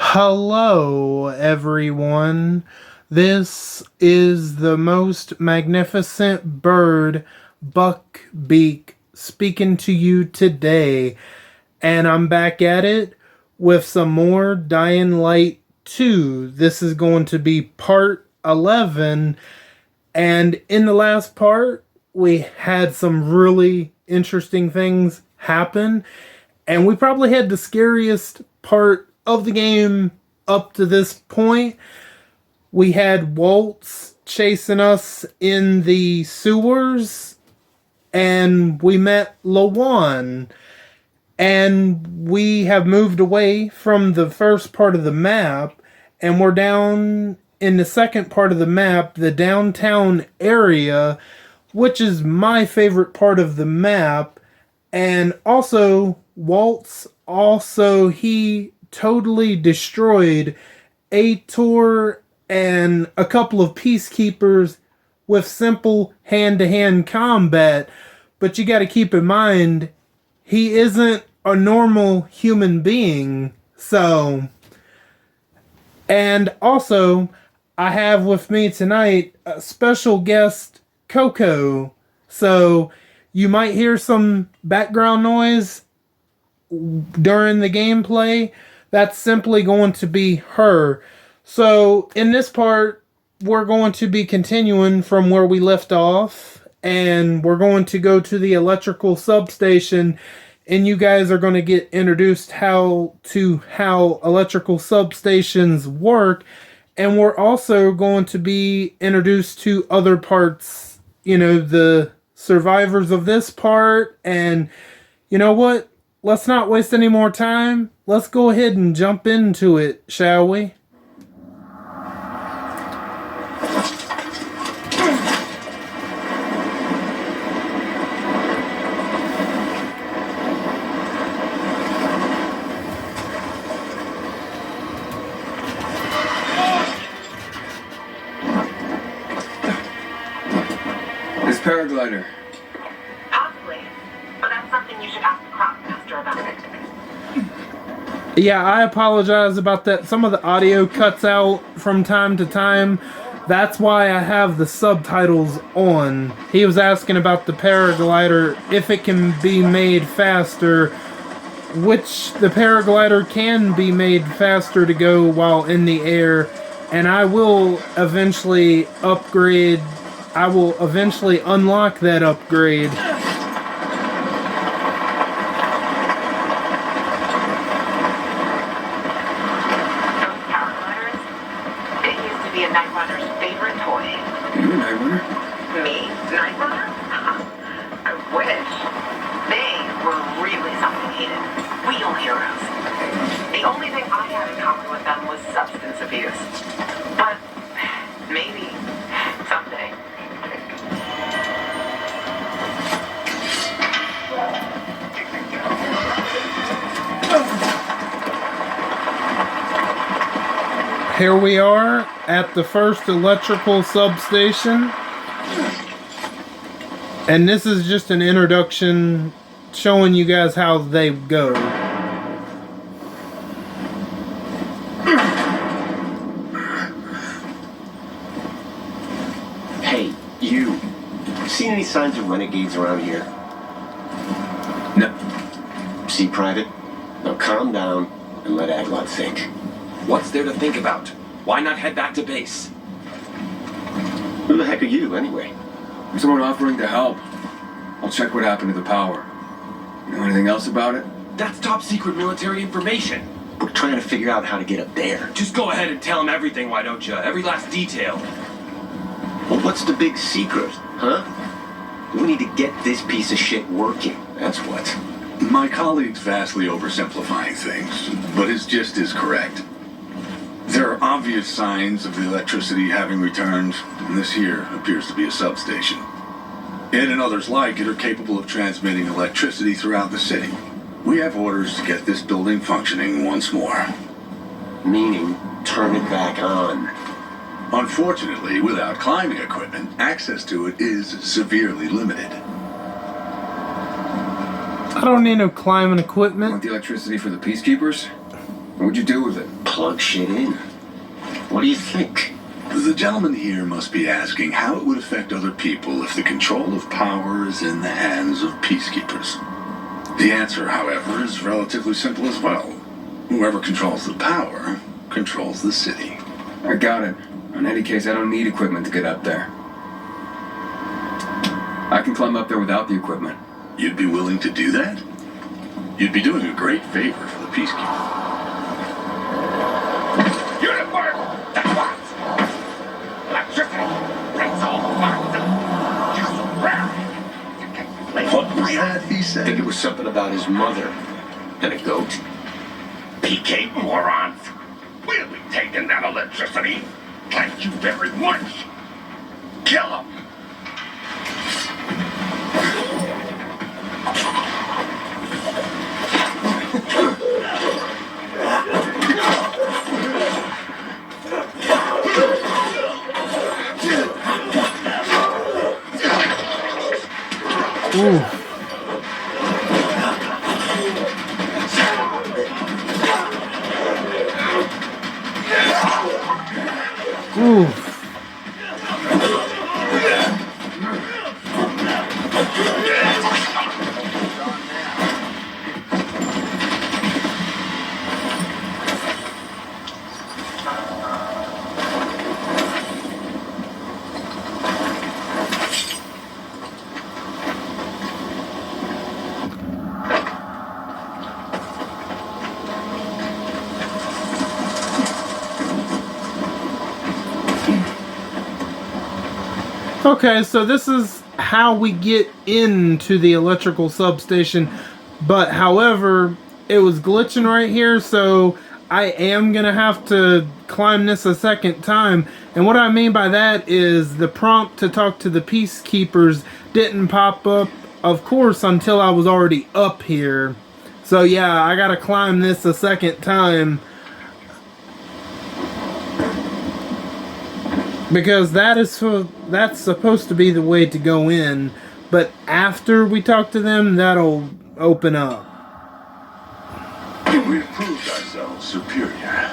Hello, everyone. This is the most magnificent bird, Beak, speaking to you today. And I'm back at it with some more Dying Light 2. This is going to be part 11. And in the last part, we had some really interesting things happen. And we probably had the scariest part of the game up to this point. We had Waltz chasing us in the sewers, and we met Lawan. And we have moved away from the first part of the map, and we're down in the second part of the map, the downtown area, which is my favorite part of the map. And also, Waltz, he totally destroyed Ator and a couple of peacekeepers with simple hand-to-hand combat. But you gotta keep in mind, he isn't a normal human being. So, and also, I have with me tonight a special guest, Coco. So, you might hear some background noise during the gameplay. That's simply going to be her. So, in this part, we're going to be continuing from where we left off, and we're going to go to the electrical substation, and you guys are going to get introduced how electrical substations work, and we're also going to be introduced to other parts, the survivors of this part. And you know what? Let's not waste any more time. Let's go ahead and jump into it, shall we? This paraglider. Possibly, but that's something you should ask the Crossmaster about. Yeah, I apologize about that. Some of the audio cuts out from time to time. That's why I have the subtitles on. He was asking about the paraglider, if it can be made faster, which the paraglider can be made faster to go while in the air, and I will eventually upgrade. I will eventually unlock that upgrade. Here we are at the first electrical substation. And this is just an introduction showing you guys how they go. Hey, you. Seen any signs of renegades around here? No. See, Private? Now calm down and let Aglot think. What's there to think about? Why not head back to base? Who the heck are you, anyway? There's someone offering to help. I'll check what happened to the power. You know anything else about it? That's top secret military information. We're trying to figure out how to get up there. Just go ahead and tell him everything, why don't you? Every last detail. Well, what's the big secret, huh? We need to get this piece of shit working, that's what. My colleague's vastly oversimplifying things, but his gist is correct. There are obvious signs of the electricity having returned, and this here appears to be a substation. It and others like it are capable of transmitting electricity throughout the city. We have orders to get this building functioning once more. Meaning, turn it back on. Unfortunately, without climbing equipment, access to it is severely limited. I don't need no climbing You equipment. want the electricity for the peacekeepers? What'd you do with it? plug shit in. What do you think? The gentleman here must be asking how it would affect other people if the control of power is in the hands of peacekeepers. The answer, however, is relatively simple as well. Whoever controls the power controls the city. I got it. In any case, I don't need equipment to get up there. I can climb up there without the equipment. You'd be willing to do that? You'd be doing a great favor for the peacekeepers. Uniform! That's what! Electricity! That's all fucked. Just What was that he I said? think it was something about his mother and a goat. PK morons! We'll be taking that electricity. Thank you very much. Kill him! Ooh. Ooh. Okay, so this is how we get into the electrical substation, but however, it was glitching right here, so I am gonna have to climb this a second time. And what I mean by that is the prompt to talk to the peacekeepers didn't pop up, of course, until I was already up here. So yeah, I gotta climb this a second time. Because that's supposed to be the way to go in, but after we talk to them, that'll open up. We've proved ourselves superior.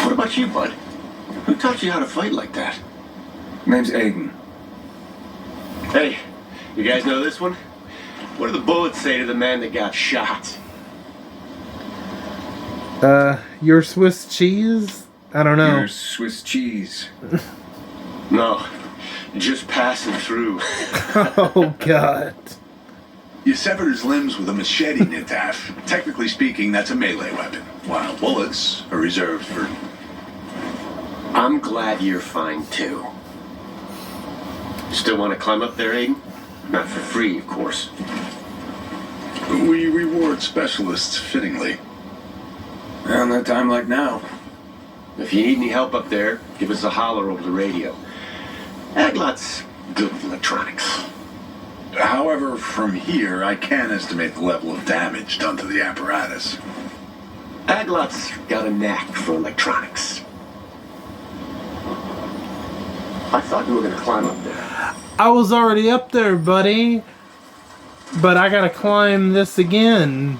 What about you, bud? Who taught you how to fight like that? Name's Aiden. Hey, you guys know this one? What do the bullets say to the man that got shot? Your Swiss cheese? I don't know. Your Swiss cheese. No, just passing through. Oh, God. You severed his limbs with a machete, Nitaf. Technically speaking, that's a melee weapon, while bullets are reserved for... I'm glad you're fine, too. Still want to climb up there, Aiden? Not for free, of course. We reward specialists fittingly. On a time like now. If you need any help up there, give us a holler over the radio. Aglot's good with electronics. However, from here, I can estimate the level of damage done to the apparatus. Aglot's got a knack for electronics. I thought you were going to climb up there. I was already up there, buddy. But I gotta climb this again.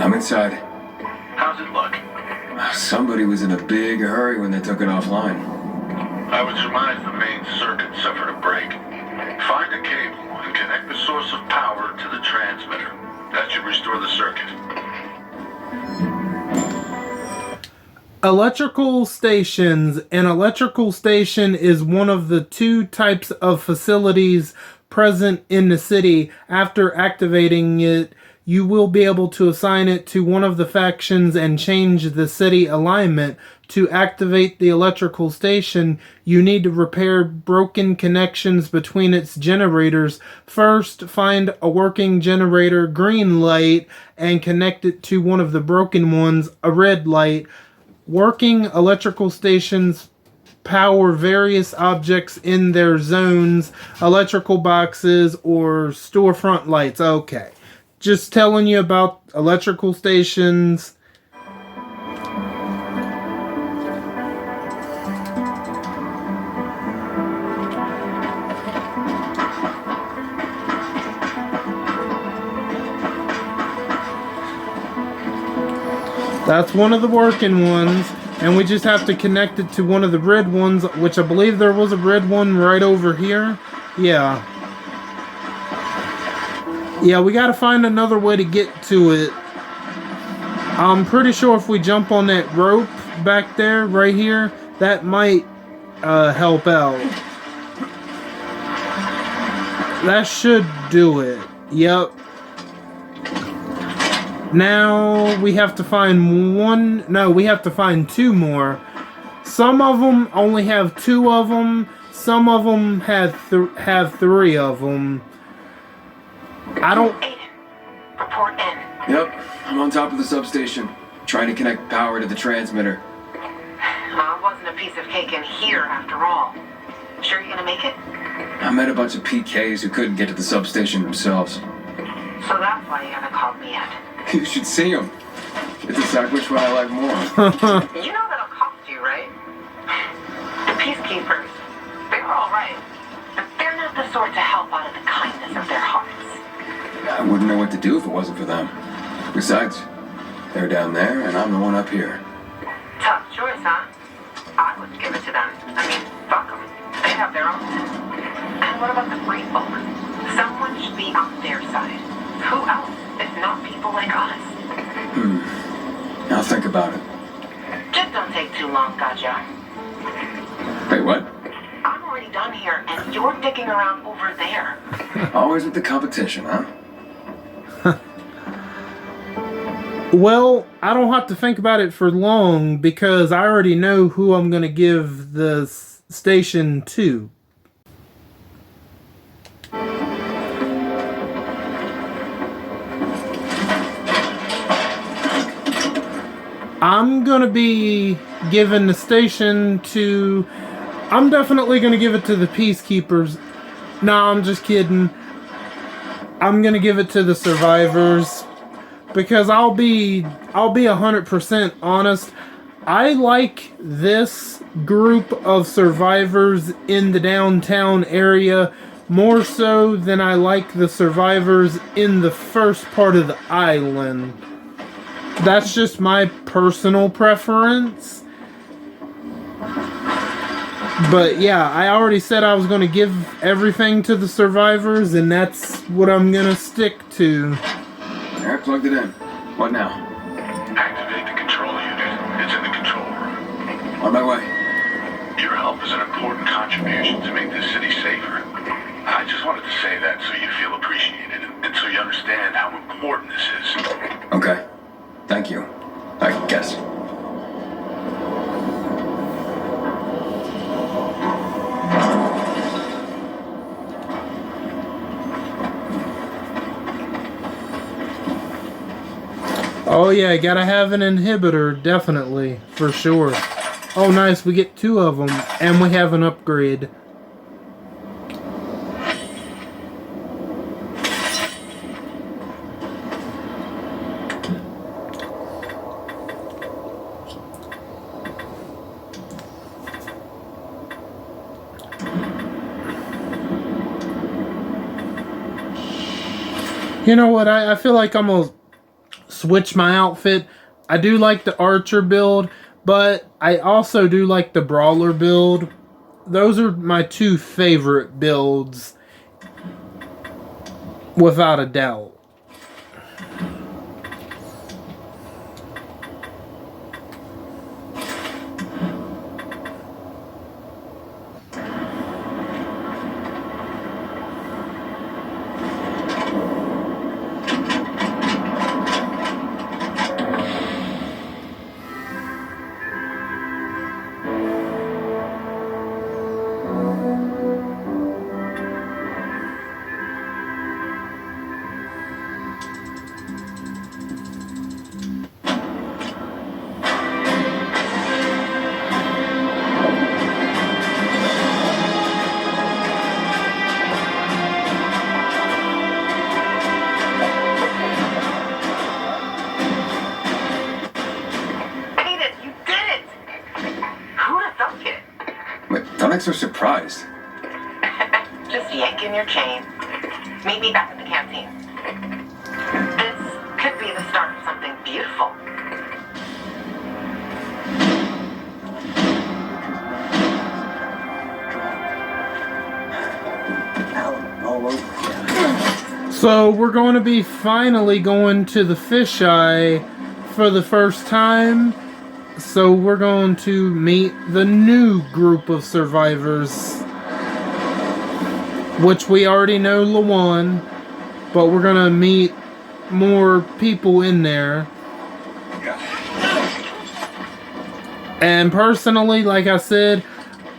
I'm inside. How's it look? Somebody was in a big hurry when they took it offline. I would surmise the main circuit suffered a break. Find a cable and connect the source of power to the transmitter. That should restore the circuit. Electrical stations. An electrical station is one of the two types of facilities present in the city. After activating it, you will be able to assign it to one of the factions and change the city alignment. To activate the electrical station, you need to repair broken connections between its generators. First, find a working generator, green light, and connect it to one of the broken ones, a red light. Working electrical stations power various objects in their zones, electrical boxes, or storefront lights. Okay. Just telling you about electrical stations. That's one of the working ones, and we just have to connect it to one of the red ones, which I believe there was a red one right over here. Yeah. Yeah, we gotta find another way to get to it. I'm pretty sure if we jump on that rope back there, right here, that might help out. That should do it. Yep. Now we have to find one. No, we have to find two more. Some of them only have two of them. Some of them have three of them. I don't. Aiden, report in. Yep, I'm on top of the substation, trying to connect power to the transmitter. Well, it wasn't a piece of cake in here after all. Sure you're gonna make it? I met a bunch of PKs who couldn't get to the substation themselves. So that's why you haven't called me yet. You should see them. Get to decide which one I like more. You know that'll cost you, right? The peacekeepers, they're alright. But they're not the sort to help out of the kindness of their hearts. I wouldn't know what to do if it wasn't for them. Besides, they're down there and I'm the one up here. Tough choice, huh? I wouldn't give it to them. I mean, fuck them. They have their own. And what about the free folk? Someone should be on their side. Who else if not people like us? I'll think about it. Just don't take too long, gotcha. Wait, what? I'm already done here, and you're dicking around over there. Always with the competition, huh? Well, I don't have to think about it for long because I already know who I'm going to give the station to. I'm going to be giving the station to... I'm definitely going to give it to the Peacekeepers. Nah, I'm just kidding. I'm going to give it to the Survivors. Because I'll be 100% honest. I like this group of survivors in the downtown area more so than I like the survivors in the first part of the island. That's just my personal preference. But yeah, I already said I was going to give everything to the survivors, and that's what I'm going to stick to. I plugged it in. What now? Activate the control unit. It's in the control room. On my way. Your help is an important contribution to make this city safer. I just wanted to say that so you feel appreciated and so you understand how important this is. Okay. Thank you. I guess. Oh yeah, gotta have an inhibitor, definitely, for sure. Oh nice, we get two of them, and we have an upgrade. You know what, I feel like I'm gonna switch my outfit. I do like the archer build, but I also do like the brawler build. Those are my two favorite builds, without a doubt. Sonics are surprised. Just yanking your chain. Meet me back at the canteen. This could be the start of something beautiful. So we're going to be finally going to the fisheye for the first time. So we're going to meet the new group of survivors, which we already know Lawan, but we're going to meet more people in there. And personally, like I said,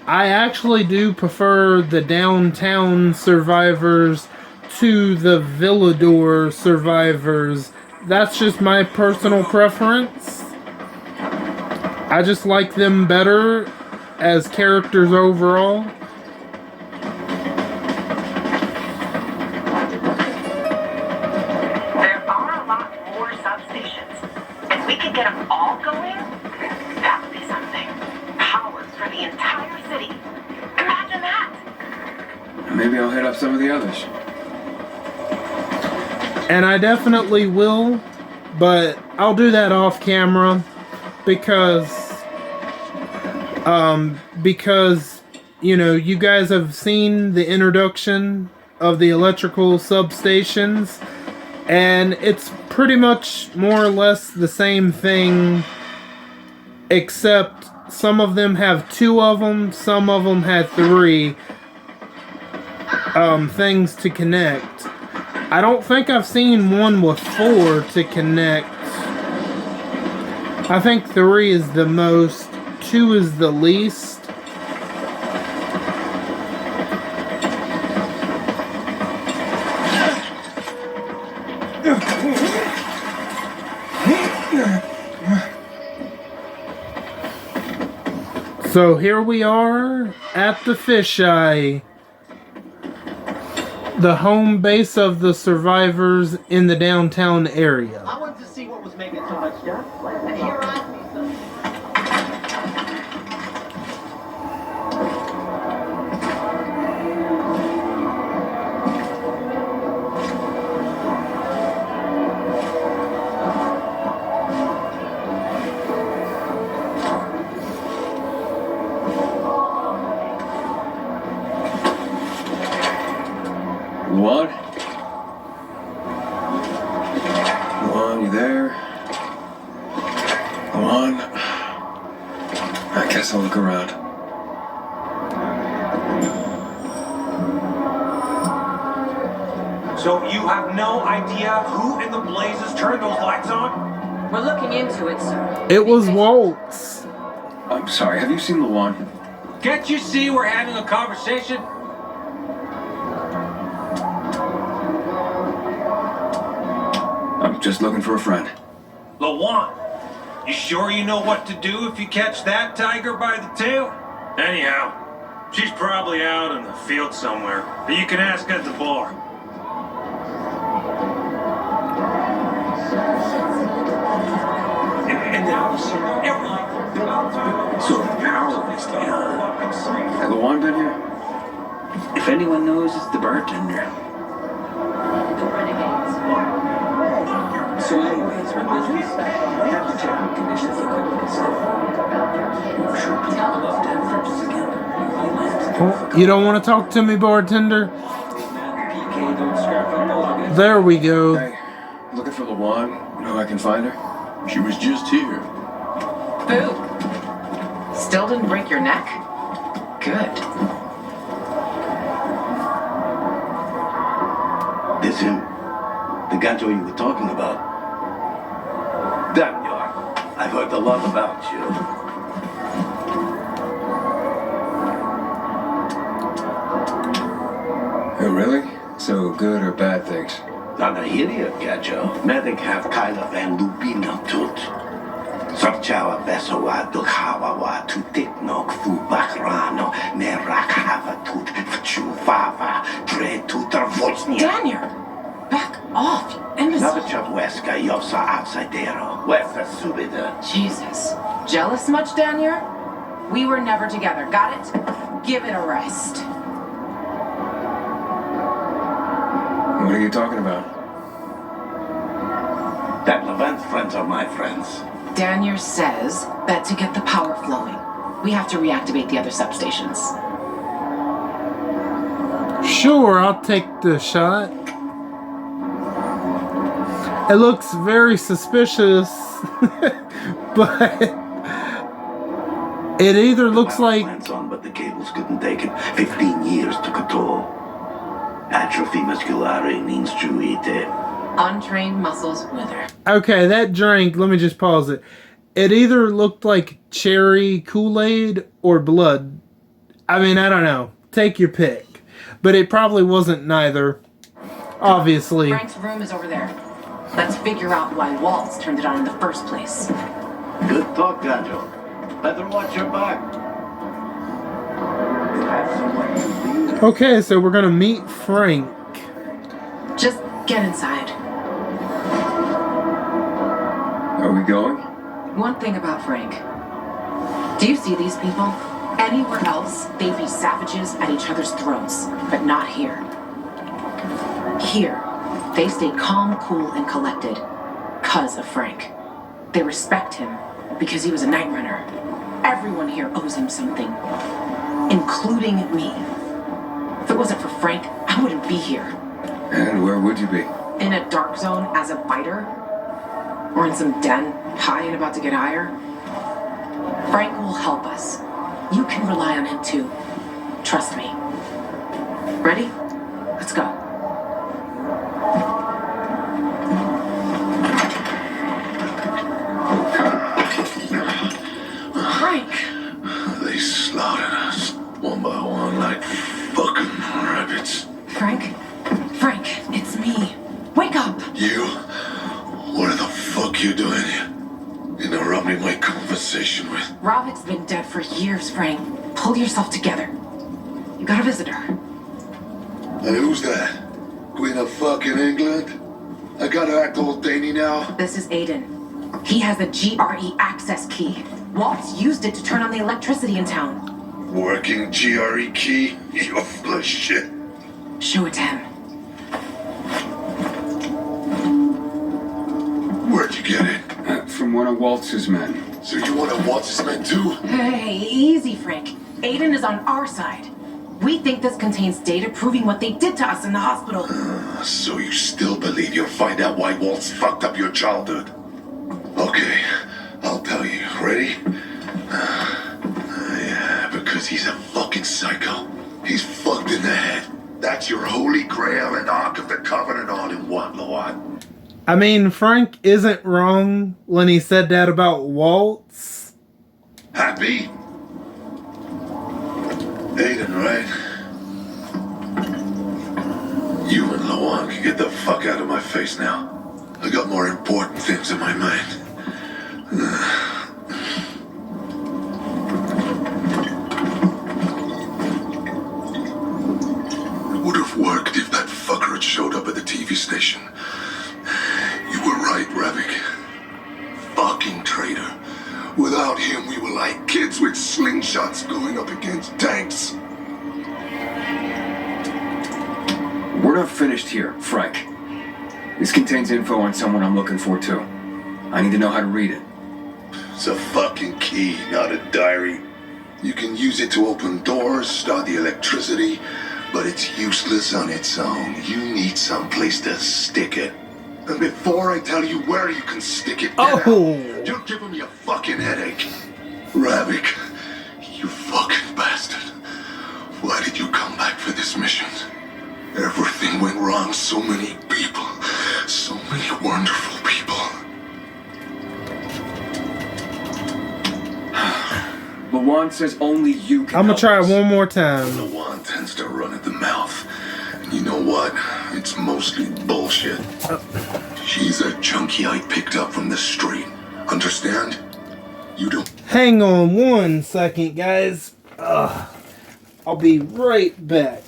I actually do prefer the downtown survivors to the Villador survivors. That's just my personal preference. I just like them better as characters overall. There are a lot more substations. If we could get them all going, that would be something. Power for the entire city. Imagine that! Maybe I'll hit up some of the others. And I definitely will, but I'll do that off camera because you know, you guys have seen the introduction of the electrical substations, and it's pretty much more or less the same thing, except some of them have 2 of them, some of them have 3 things to connect. I don't think I've seen one with 4 to connect. I think 3 is the most, 2 is the least. So here we are at the fisheye, the home base of the survivors in the downtown area. I wanted to see what was making so much dust. And here I see some. Luan? Luan, you there? Luan? I guess I'll look around. So you have no idea who in the blazes turned those lights on? We're looking into it, sir. It was Waltz. I'm sorry, have you seen Luan? Can't you see we're having a conversation? I'm just looking for a friend. Lawan, you sure you know what to do if you catch that tiger by the tail? Anyhow, she's probably out in the field somewhere, but you can ask at the bar. And now everything. So powerlessly, huh? Has Luan been here? If anyone knows, it's the bartender. The Renegades. So anyways, what business? I have to check what conditions the equipment is in. I'm sure people would love to have friends together. Oh, you don't want to talk to me, bartender? There we go. Hey, looking for Luan? You know how I can find her? She was just here. Boo! Still didn't break your neck? Good. This him? The Gancho you were talking about? Damn, York. I've heard a lot about you. Oh, really? So good or bad things? Nanahiria, Gancho. Medic have Kyla Van Lubina tut. Sarchawa Vesowa Dukhawawa Tutiknok Fu Bakrano Nerak Havatut Fchuvava Dre Tutarvotsnia. Daniel! Back off, you imbecile! Navachaweska Yosa Outsidero. Westa Subida. Jesus. Jealous much, Daniel? We were never together, got it? Give it a rest. What are you talking about? That Levant's friends are my friends. Daniel says that to get the power flowing, we have to reactivate the other substations. Sure, I'll take the shot. It looks very suspicious, but it either looks like... Plants on, but the cables couldn't take it. 15 years took a toll. Atrophy musculare ninstruite. Untrained muscles wither. Okay, that drink, let me just pause it. It either looked like cherry Kool-Aid or blood. I mean, I don't know. Take your pick. But it probably wasn't neither. Obviously. Frank's room is over there. Let's figure out why Waltz turned it on in the first place. Good talk, Gajo. Better watch your back. You have someone to lead. Okay, so we're gonna meet Frank. Just get inside. Are we going? One thing about Frank. Do you see these people? Anywhere else, they'd be savages at each other's throats, but not here. Here, they stay calm, cool, and collected because of Frank. They respect him because he was a night runner. Everyone here owes him something, including me. If it wasn't for Frank, I wouldn't be here. And where would you be? In a dark zone as a fighter? Or in some den, high and about to get higher? Frank will help us. You can rely on him too. Trust me. Ready? Let's go. Frank! They slaughtered us one by one like fucking rabbits. Frank? Frank, it's me. Wake up! You? What the fuck you doing here? Interrupting my conversation with... Rovik's been dead for years, Frank. Pull yourself together. You got a visitor. And who's that? Queen of fucking England? I gotta act all dainty now? This is Aiden. He has the GRE access key. Waltz used it to turn on the electricity in town. Working GRE key? You're full of shit. Show it to him. Where'd you get it? From one of Waltz's men. So you want to watch this man too? Hey, easy, Frank. Aiden is on our side. We think this contains data proving what they did to us in the hospital. So you still believe you'll find out why Waltz fucked up your childhood? Okay, I'll tell you. Ready? Yeah, because he's a fucking psycho. He's fucked in the head. That's your holy grail and Ark of the Covenant all in one, Lord. I mean, Frank isn't wrong when he said that about Waltz. Happy? Aiden, right? You and Lawan can get the fuck out of my face now. I got more important things in my mind. Would have worked if that fucker had showed up at the TV station. You were right, Ravik. Fucking traitor. Without him, we were like kids with slingshots going up against tanks. We're not finished here, Frank. This contains info on someone I'm looking for, too. I need to know how to read it. It's a fucking key, not a diary. You can use it to open doors, start the electricity, but it's useless on its own. You need someplace to stick it. And before I tell you where you can stick it, you're giving me a fucking headache. Ravik, you fucking bastard. Why did you come back for this mission? Everything went wrong. So many people. So many wonderful people. Lawan says only you can I'm gonna help try us. it one more time. Lawan tends to run at the mouth. And you know what? It's mostly bullshit. She's a junkie I picked up from the street. Understand? You don't... Hang on 1 second, guys. I'll be right back.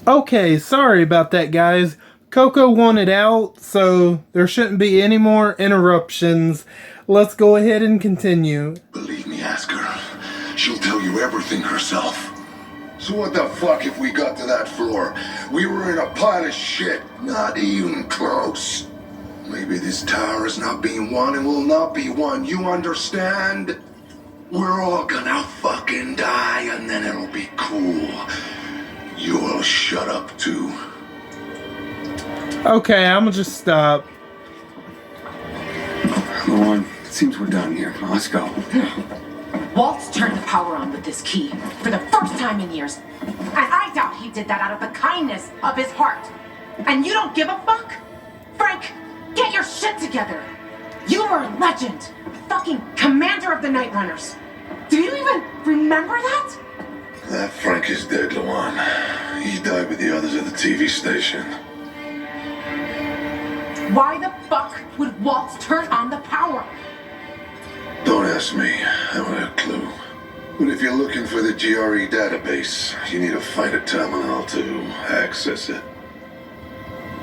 Okay, sorry about that, guys. Coco wanted out, so there shouldn't be any more interruptions. Let's go ahead and continue. Believe me, ask her. She'll tell you everything herself. So what the fuck if we got to that floor? We were in a pile of shit. Not even close. Maybe this tower is not being won and will not be won. You understand? We're all gonna fucking die and then it'll be cool. You will shut up too. Okay, I'm gonna just stop. Lauren, it seems we're done here. Let's go. Waltz turned the power on with this key for the first time in years. And I doubt he did that out of the kindness of his heart. And you don't give a fuck? Frank, get your shit together. You were a legend. Fucking commander of the Night Runners. Do you even remember that? That Frank is dead, Luan. He died with the others at the TV station. Why the fuck would Waltz turn on the power? Don't ask me. I haven't a clue. But if you're looking for the GRE database, you need to find a terminal to access it.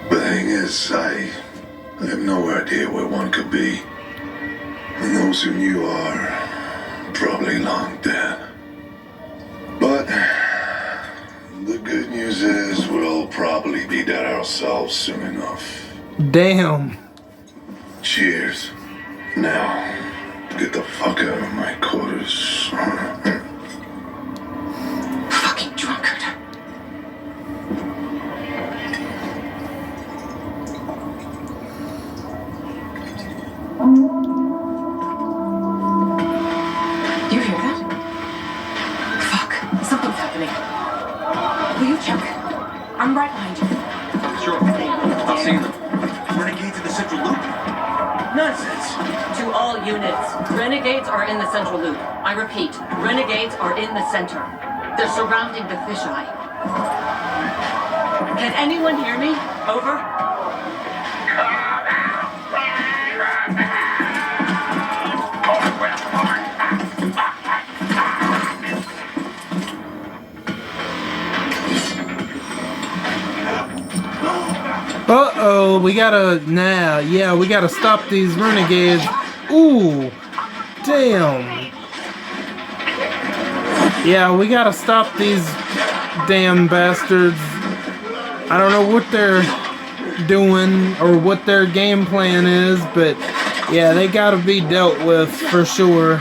The thing is, I have no idea where one could be. And those who knew are probably long dead. But the good news is we'll probably be dead ourselves soon enough. Damn. Cheers. Now, get the fuck out of my quarters. Fucking drunkard. You hear that? Fuck, something's happening. Will you check? I'm right behind you. Sure. I've seen them. Renegades in the central loop? Nonsense. To all units, Renegades are in the central loop. I repeat, Renegades are in the center. They're surrounding the fisheye. Can anyone hear me? Over? Uh-oh, we gotta we gotta stop these renegades. Ooh, damn. Yeah, we gotta stop these damn bastards. I don't know what they're doing or what their game plan is, but yeah, they gotta be dealt with for sure.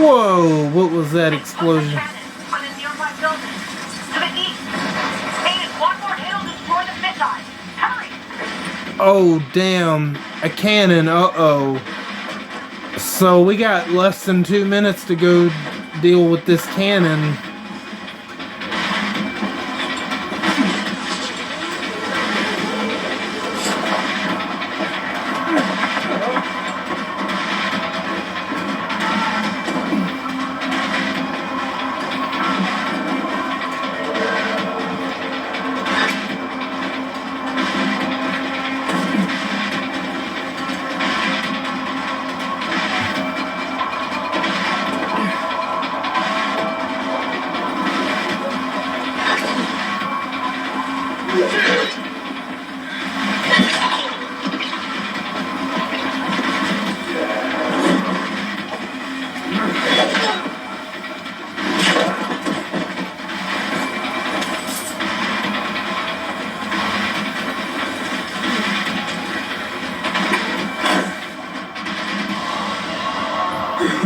Whoa, what was that explosion? On a nearby building. To the east. Aiden, one more hit will destroy the fisheye. Hurry! Oh, damn. A cannon, uh-oh. So we got less than 2 minutes to go deal with this cannon.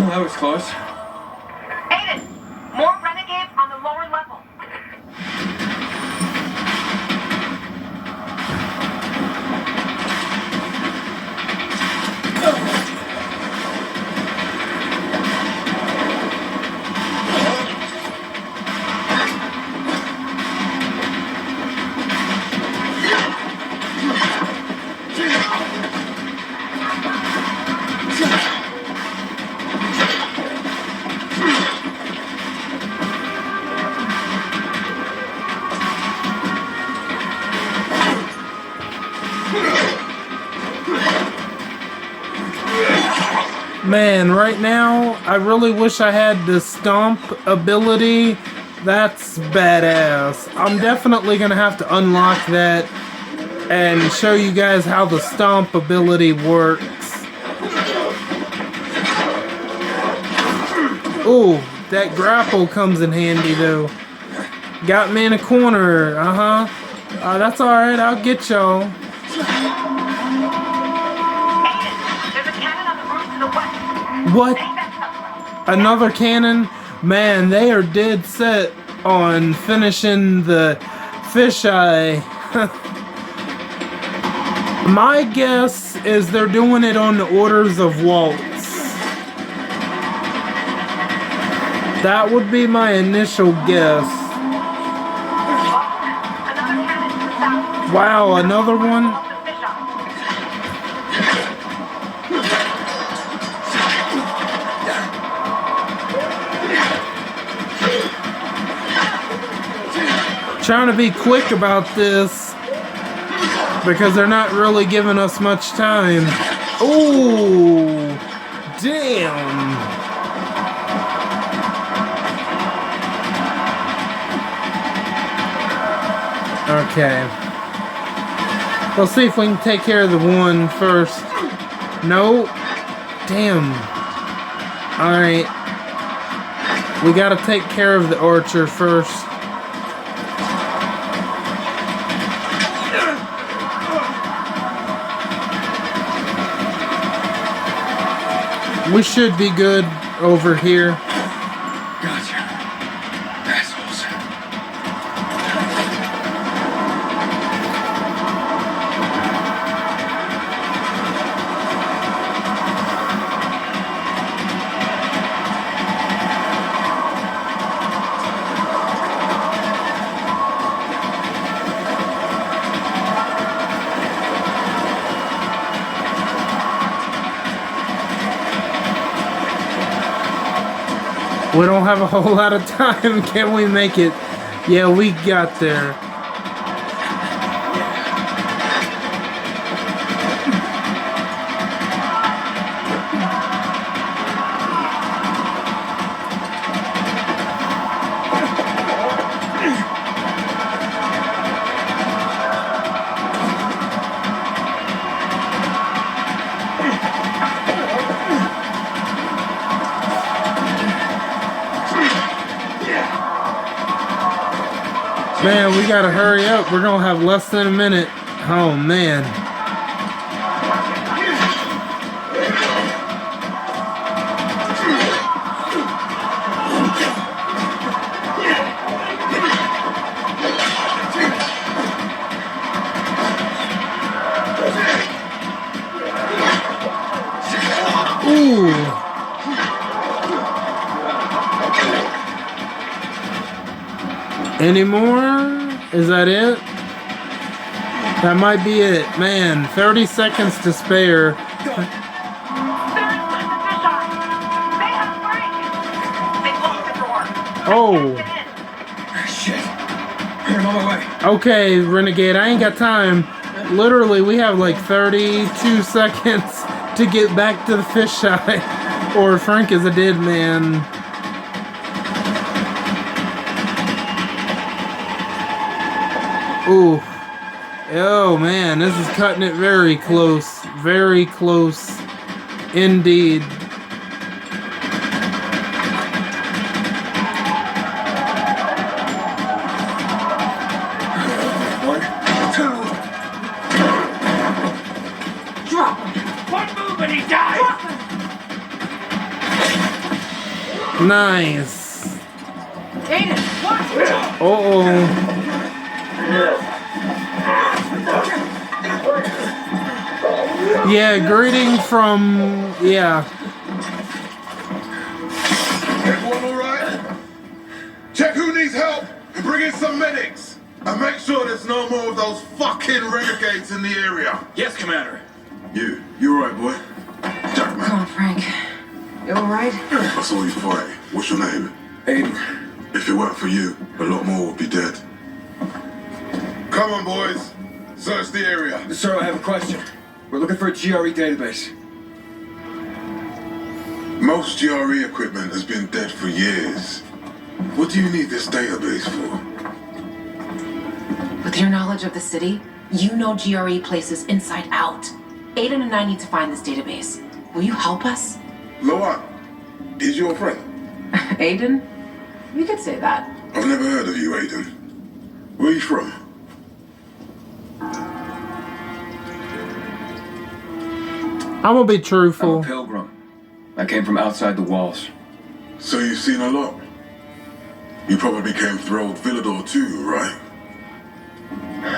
That was close. Aiden, more renegades on the lower level. Man, right now, I really wish I had the stomp ability. That's badass. I'm definitely gonna have to unlock that and show you guys how the stomp ability works. Ooh, that grapple comes in handy though. Got me in a corner, that's alright, I'll get y'all. Aiden, there's a cannon on the roof to the west. What? Take that stuff. Another cannon? Man, they are dead set on finishing the fisheye. My guess is they're doing it on the orders of waltz. That would be my initial guess. Another cannon to the south. Wow, another one? Off the fish eye. Trying to be quick about this because they're not really giving us much time. Ooh, damn. Okay. Let's see if we can take care of the one first. No. Damn. Alright. We gotta take care of the archer first. We should be good over here. Gotcha. Assholes. We don't have a whole lot of time. Can we make it? Yeah, we got there. Man, we gotta hurry up. We're gonna have less than a minute. Oh, man. Ooh. Any more? Is that it? That might be it. Man, 30 seconds to spare. They're inside the fish eye. They have Frank. They locked the door. Oh. Get in. Shit. I'm on my way. Okay, Renegade, I ain't got time. Literally, we have like 32 seconds to get back to the fisheye. Or Frank is a dead man. Ooh. Oh man, this is cutting it very close. Very close indeed. One, two. Drop him. One move and he dies! Drop him. Nice. Aiden, watch it. Uh-oh. Yeah, greeting from... yeah. Everyone all right? Check who needs help and bring in some medics. And make sure there's no more of those fucking renegades in the area. Yes, Commander. You all right, boy? Jack, man. Come on, Frank. You all right? I saw you fight. What's your name? Aiden. If it weren't for you, a lot more would be dead. Come on, boys. Search the area. Sir, I have a question. We're looking for a GRE database. Most GRE equipment has been dead for years. What do you need this database for? With your knowledge of the city, you know GRE places inside out. Aiden and I need to find this database. Will you help us? Loa, is your friend? Aiden? You could say that. I've never heard of you, Aiden. Where are you from? I'm gonna be I'm a truthful. pilgrim. I came from outside the walls. So you've seen a lot. You probably came through old Villador too, right?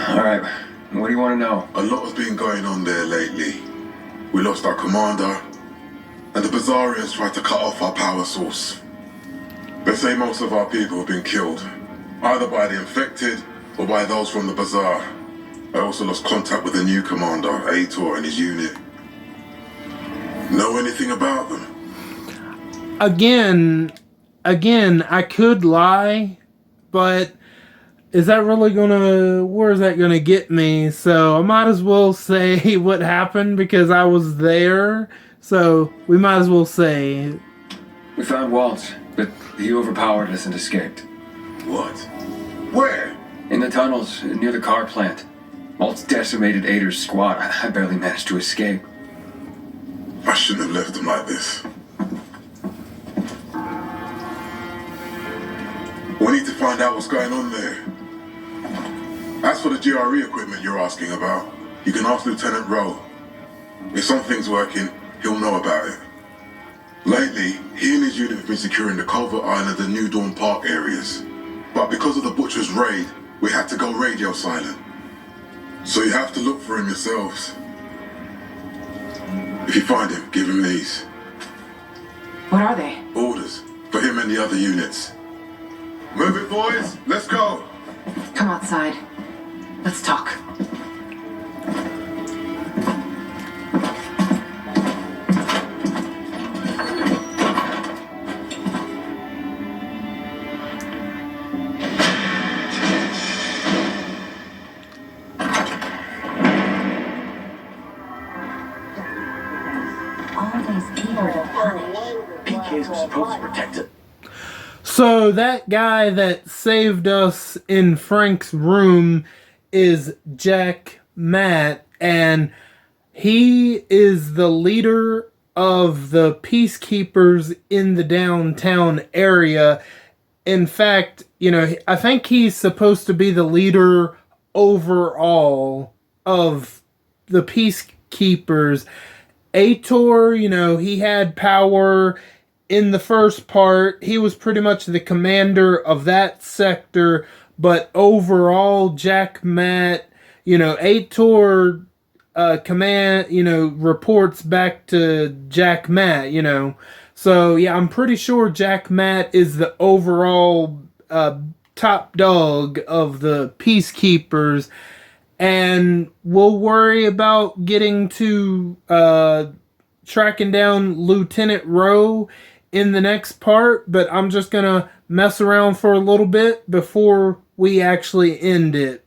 Alright, what do you want to know? A lot has been going on there lately. We lost our commander, and the Bazarians tried to cut off our power source. They say most of our people have been killed, either by the infected or by those from the Bazaar. I also lost contact with the new commander, Aitor, and his unit. Know anything about them? Again, I could lie, but is that really where is that gonna get me? So I might as well say what happened because I was there. So we might as well say. We found Waltz, but he overpowered us and escaped. What? Where? In the tunnels near the car plant. Waltz decimated Ader's squad. I barely managed to escape. I shouldn't have left him like this. We need to find out what's going on there. As for the GRE equipment you're asking about, you can ask Lieutenant Rowe. If something's working, he'll know about it. Lately, he and his unit have been securing the Culver Island and New Dawn Park areas. But because of the Butcher's raid, we had to go radio silent. So you have to look for him yourselves. If you find him, give him these. What are they? Orders for him and the other units. Move it, boys. Let's go. Come outside. Let's talk. PKs were supposed to protect it. So that guy that saved us in Frank's room is Jack Matt, and he is the leader of the peacekeepers in the downtown area. In fact, I think he's supposed to be the leader overall of the peacekeepers. Aitor, he had power in the first part. He was pretty much the commander of that sector, but overall, Jack Matt, Aitor reports back to Jack Matt, So, yeah, I'm pretty sure Jack Matt is the overall top dog of the peacekeepers, and we'll worry about getting to tracking down Lieutenant Rowe in the next part, but I'm just gonna mess around for a little bit before we actually end it.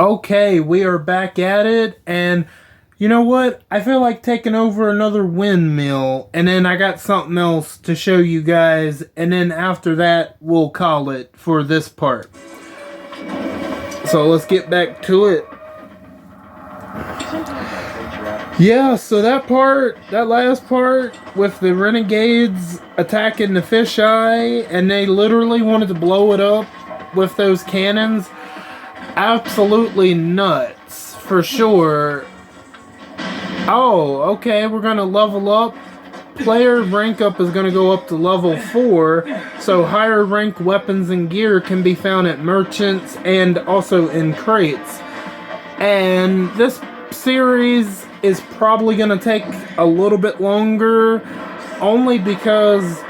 Okay, we are back at it, and you know what? I feel like taking over another windmill, and then I got something else to show you guys, and then after that, we'll call it for this part. So let's get back to it. Yeah, so that last part with the Renegades attacking the fisheye, and they literally wanted to blow it up with those cannons. Absolutely nuts, for sure. Oh, okay, we're gonna level up. Player rank up is gonna go up to level 4, so higher rank weapons and gear can be found at merchants and also in crates. And this series is probably gonna take a little bit longer, only because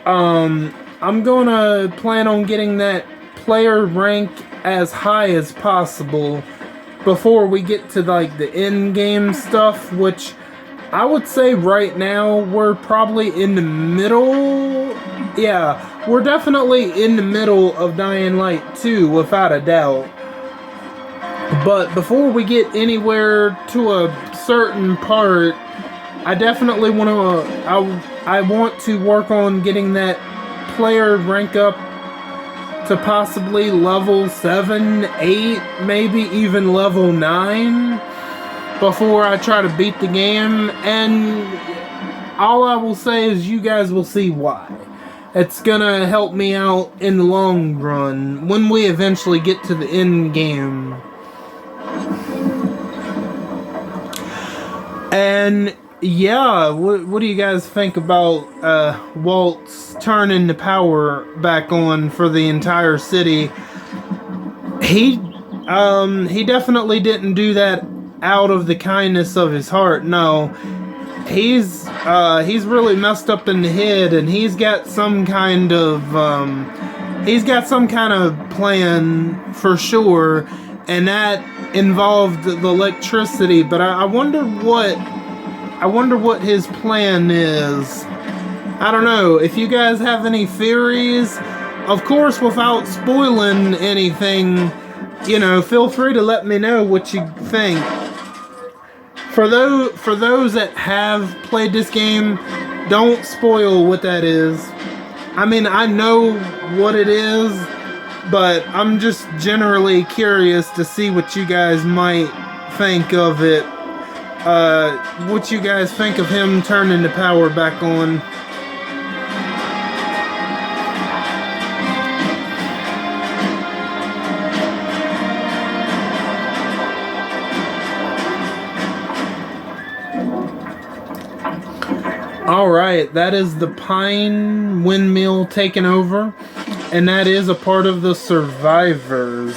I'm gonna plan on getting that player rank as high as possible before we get to like the end game stuff, which I would say right now we're probably in the middle. Yeah, we're definitely in the middle of Dying Light 2 without a doubt. But before we get anywhere to a certain part, I definitely want to. I want to work on getting that player rank up to possibly level 7, 8, maybe even level 9 before I try to beat the game. And all I will say is you guys will see why. It's gonna help me out in the long run when we eventually get to the end game. And yeah, what do you guys think about Walt's turning the power back on for the entire city? He definitely didn't do that out of the kindness of his heart. No, he's really messed up in the head, and he's got some kind of plan for sure, and that involved the electricity. But I wonder what his plan is. I don't know. If you guys have any theories, of course, without spoiling anything, feel free to let me know what you think. For those that have played this game, don't spoil what that is. I mean, I know what it is, but I'm just generally curious to see what you guys might think of it. What you guys think of him turning the power back on. Alright, that is the Pine Windmill taken over, and that is a part of the survivors.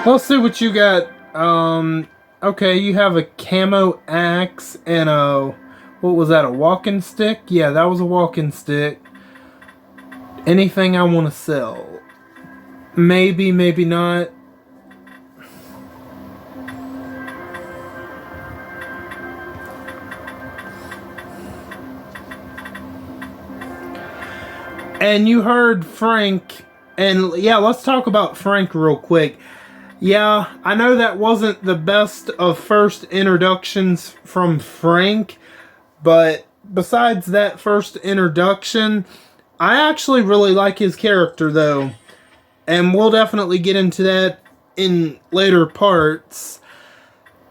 Let's see what you got. Okay, you have a camo axe and what was that, a walking stick? Yeah, that was a walking stick. Anything I want to sell? Maybe, maybe not. And you heard Frank, and yeah, let's talk about Frank real quick. Yeah, I know that wasn't the best of first introductions from Frank, but besides that first introduction, I actually really like his character though. And we'll definitely get into that in later parts.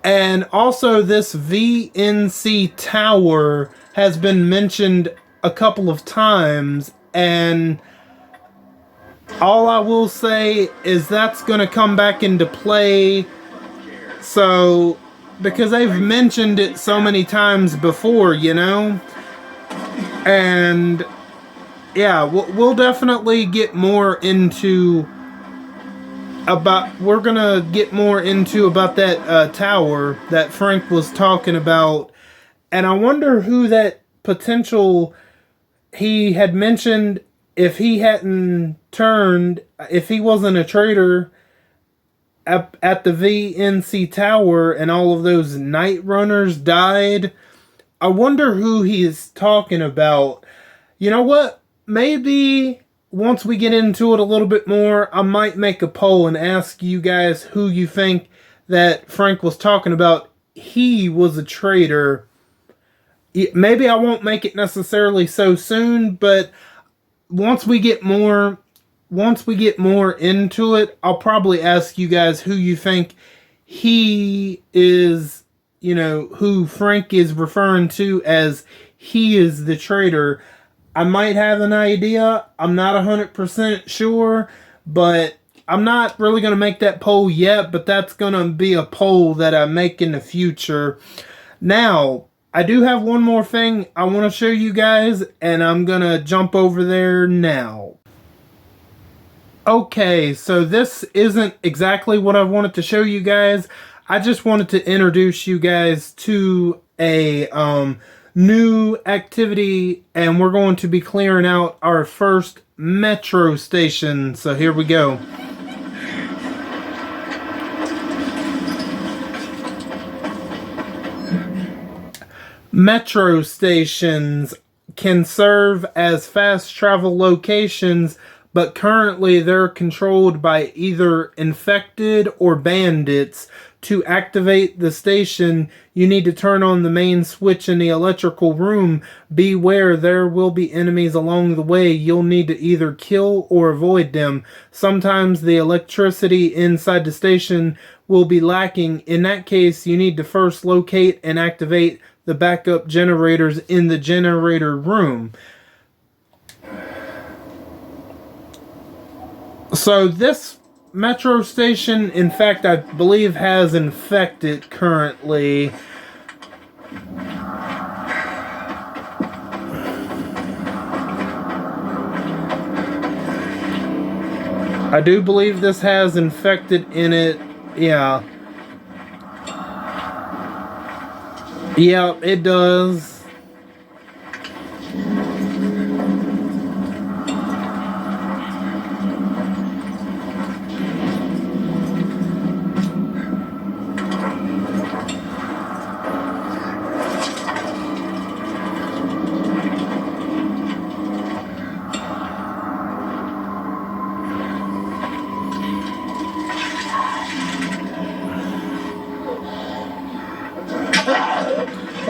And also, this VNC Tower has been mentioned a couple of times. And all I will say is that's going to come back into play. So, because they've mentioned it so many times before, And yeah, we'll definitely get more into we're gonna get more into about that tower that Frank was talking about, and I wonder who that potential he had mentioned. If he hadn't turned, if he wasn't a traitor at the VNC Tower and all of those night runners died, I wonder who he's talking about. You know what? Maybe once we get into it a little bit more, I might make a poll and ask you guys who you think that Frank was talking about. He was a traitor. Maybe I won't make it necessarily so soon, but once we get more into it, I'll probably ask you guys who you think he is, who Frank is referring to as he is the traitor. I might have an idea. I'm not 100% sure, but I'm not really going to make that poll yet, but that's going to be a poll that I make in the future. Now, I do have one more thing I want to show you guys, and I'm going to jump over there now. Okay, so this isn't exactly what I wanted to show you guys. I just wanted to introduce you guys to a new activity, and we're going to be clearing out our first metro station. So here we go. Metro stations can serve as fast travel locations but currently they're controlled by either infected or bandits. To activate the station, you need to turn on the main switch in the electrical room. Beware, there will be enemies along the way. You'll need to either kill or avoid them. Sometimes the electricity inside the station will be lacking. In that case, you need to first locate and activate the backup generators in the generator room. So this metro station, in fact, I believe has infected currently. I do believe this has infected in it. Yeah. Yeah, it does.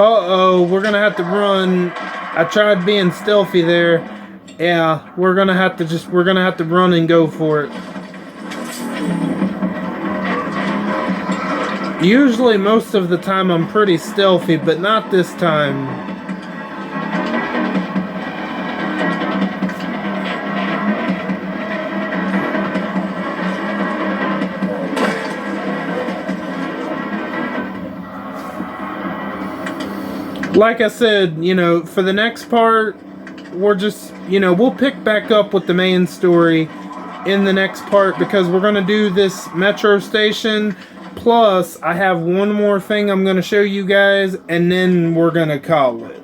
Uh-oh, we're gonna have to run. I tried being stealthy there. Yeah, we're gonna have to run and go for it. Usually, most of the time, I'm pretty stealthy, but not this time. Like I said, for the next part, we're just, we'll pick back up with the main story in the next part, because we're going to do this metro station. Plus, I have one more thing I'm going to show you guys, and then we're going to call it.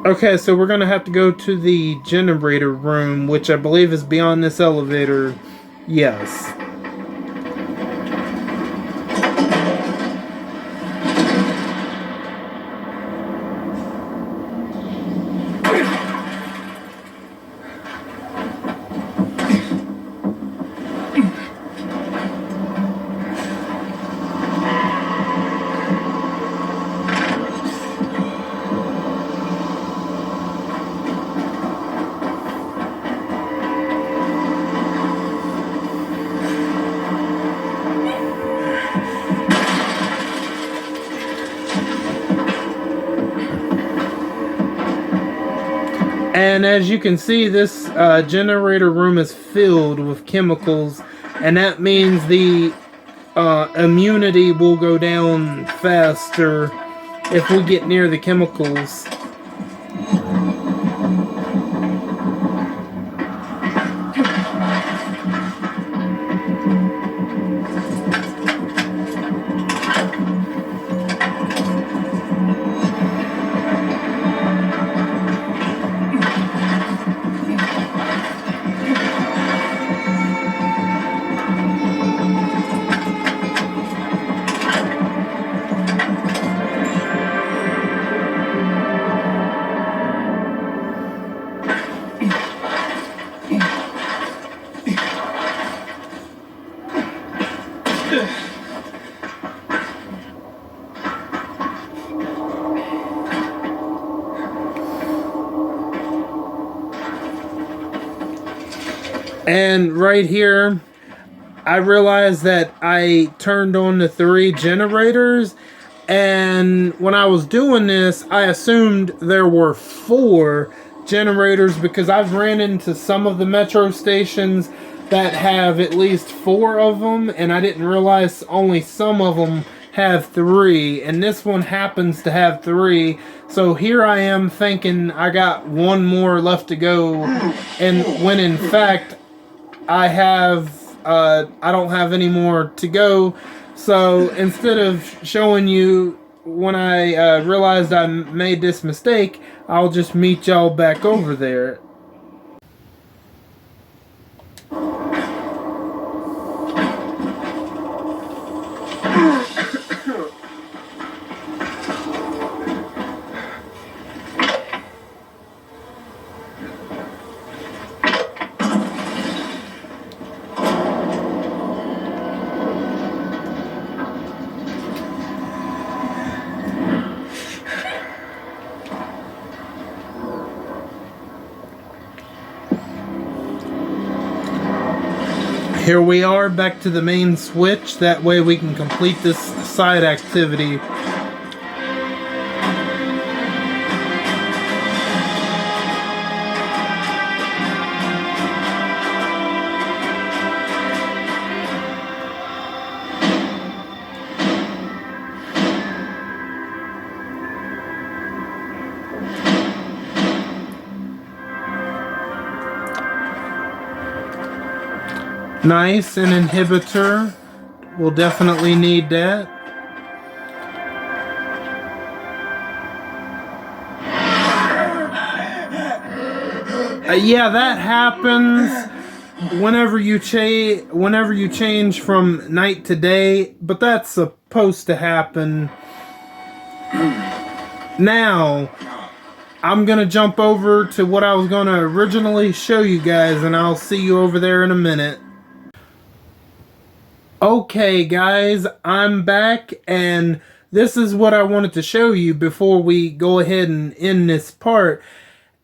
Okay, so we're going to have to go to the generator room, which I believe is beyond this elevator. Yes. And as you can see, this generator room is filled with chemicals, and that means the immunity will go down faster if we get near the chemicals. And right here, I realized that I turned on the 3 generators, and when I was doing this, I assumed there were 4 generators, because I've ran into some of the metro stations that have at least 4 of them, and I didn't realize only some of them have 3, and this one happens to have 3. So here I am thinking I got 1 more left to go, and when in fact I don't have any more to go. So instead of showing you when I realized I made this mistake, I'll just meet y'all back over there. Here we are back to the main switch. That way we can complete this side activity. Nice, an inhibitor. We'll definitely need that. Yeah, that happens whenever you change from night to day, but that's supposed to happen. Now, I'm gonna jump over to what I was gonna originally show you guys, and I'll see you over there in a minute. Okay guys, I'm back, and this is what I wanted to show you before we go ahead and end this part.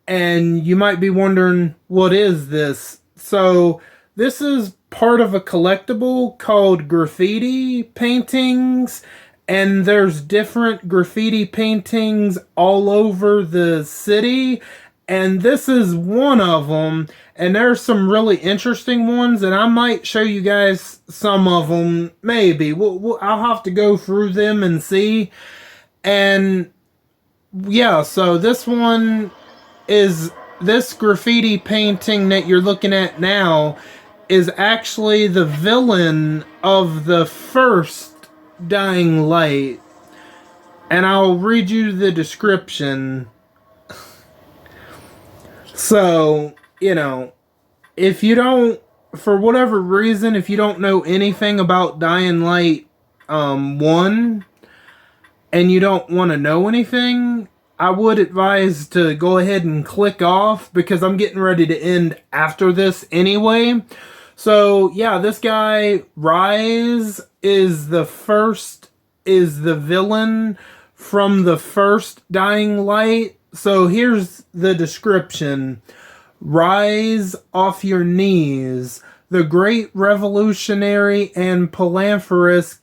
And you might be wondering, what is this? So this is part of a collectible called graffiti paintings, and there's different graffiti paintings all over the city, and this is one of them. And there's some really interesting ones, and I might show you guys some of them, maybe. I'll have to go through them and see. And yeah, so this one is, this graffiti painting that you're looking at now is actually the villain of the first Dying Light. And I'll read you the description. So, you know, if you don't, for whatever reason, if you don't know anything about Dying Light 1, and you don't want to know anything, I would advise to go ahead and click off, because I'm getting ready to end after this anyway. So, yeah, this guy, Rise, is the villain from the first Dying Light. So here's the description. Rise off your knees. The great revolutionary and philanthropist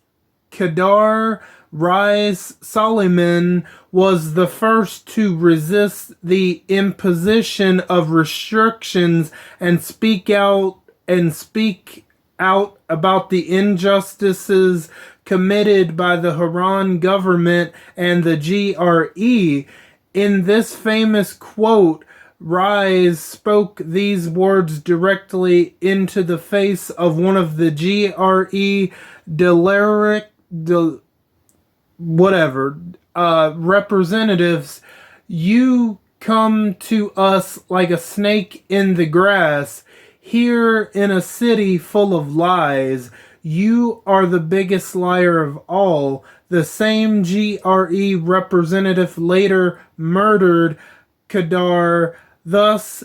Kedar Rise Solomon was the first to resist the imposition of restrictions and speak out about the injustices committed by the Haran government and the GRE. In this famous quote, Rise spoke these words directly into the face of one of the GRE representatives. You come to us like a snake in the grass, here in a city full of lies. You are the biggest liar of all. The same GRE representative later murdered Kedar, thus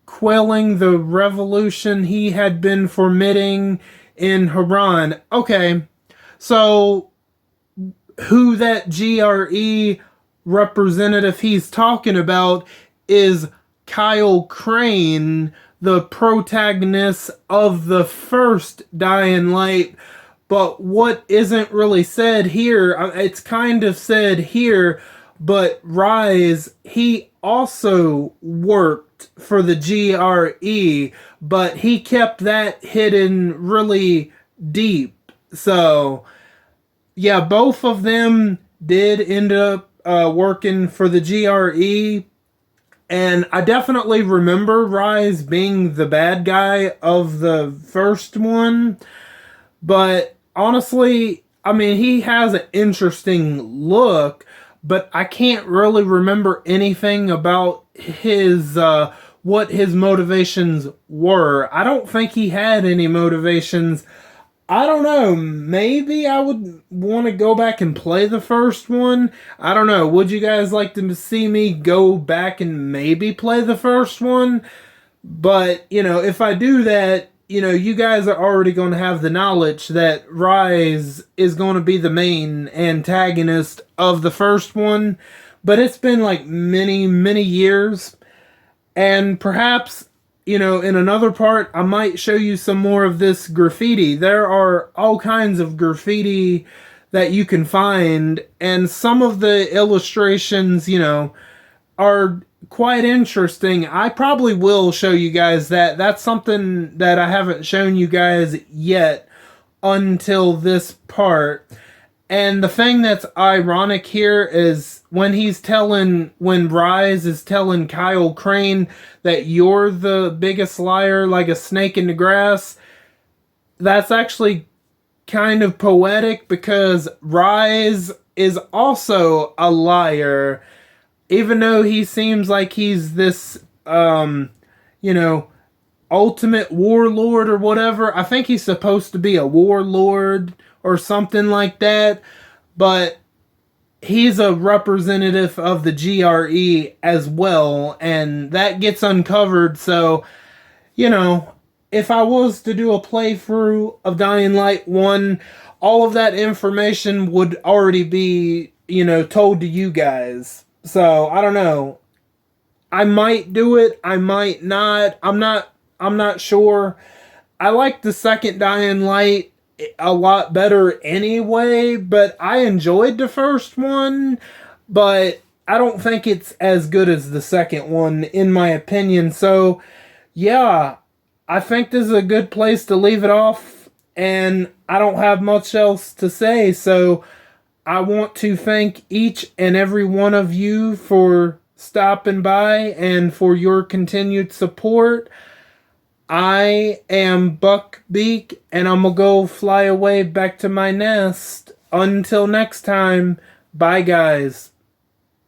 quelling the revolution he had been fomenting in Haran. Okay, so who that GRE representative he's talking about is Kyle Crane, the protagonist of the first Dying Light. But what isn't really said here, it's kind of said here, but Rise, he also worked for the GRE, but he kept that hidden really deep. So, yeah, both of them did end up working for the GRE. And I definitely remember Rise being the bad guy of the first one. But honestly, I mean, he has an interesting look, but I can't really remember anything about his what his motivations were. I don't think he had any motivations. I don't know, maybe I would want to go back and play the first one. I don't know, would you guys like to see me go back and maybe play the first one? But, you know, if I do that, you know, you guys are already going to have the knowledge that Rise is going to be the main antagonist of the first one. But it's been like many, many years. And perhaps, in another part, I might show you some more of this graffiti. There are all kinds of graffiti that you can find, and some of the illustrations, are quite interesting. I probably will show you guys that. That's something that I haven't shown you guys yet until this part. And the thing that's ironic here is when Rise is telling Kyle Crane that you're the biggest liar, like a snake in the grass, that's actually kind of poetic because Rise is also a liar. Even though he seems like he's this, ultimate warlord or whatever. I think he's supposed to be a warlord or something like that. But he's a representative of the GRE as well. And that gets uncovered. So, if I was to do a playthrough of Dying Light 1, all of that information would already be, told to you guys. So, I don't know. I might do it, I might not. I'm not sure. I like the second Dying Light a lot better anyway, but I enjoyed the first one, but I don't think it's as good as the second one in my opinion. So, yeah, I think this is a good place to leave it off, and I don't have much else to say, so I want to thank each and every one of you for stopping by and for your continued support. I am Buck Beak, and I'm gonna go fly away back to my nest. Until next time, bye guys.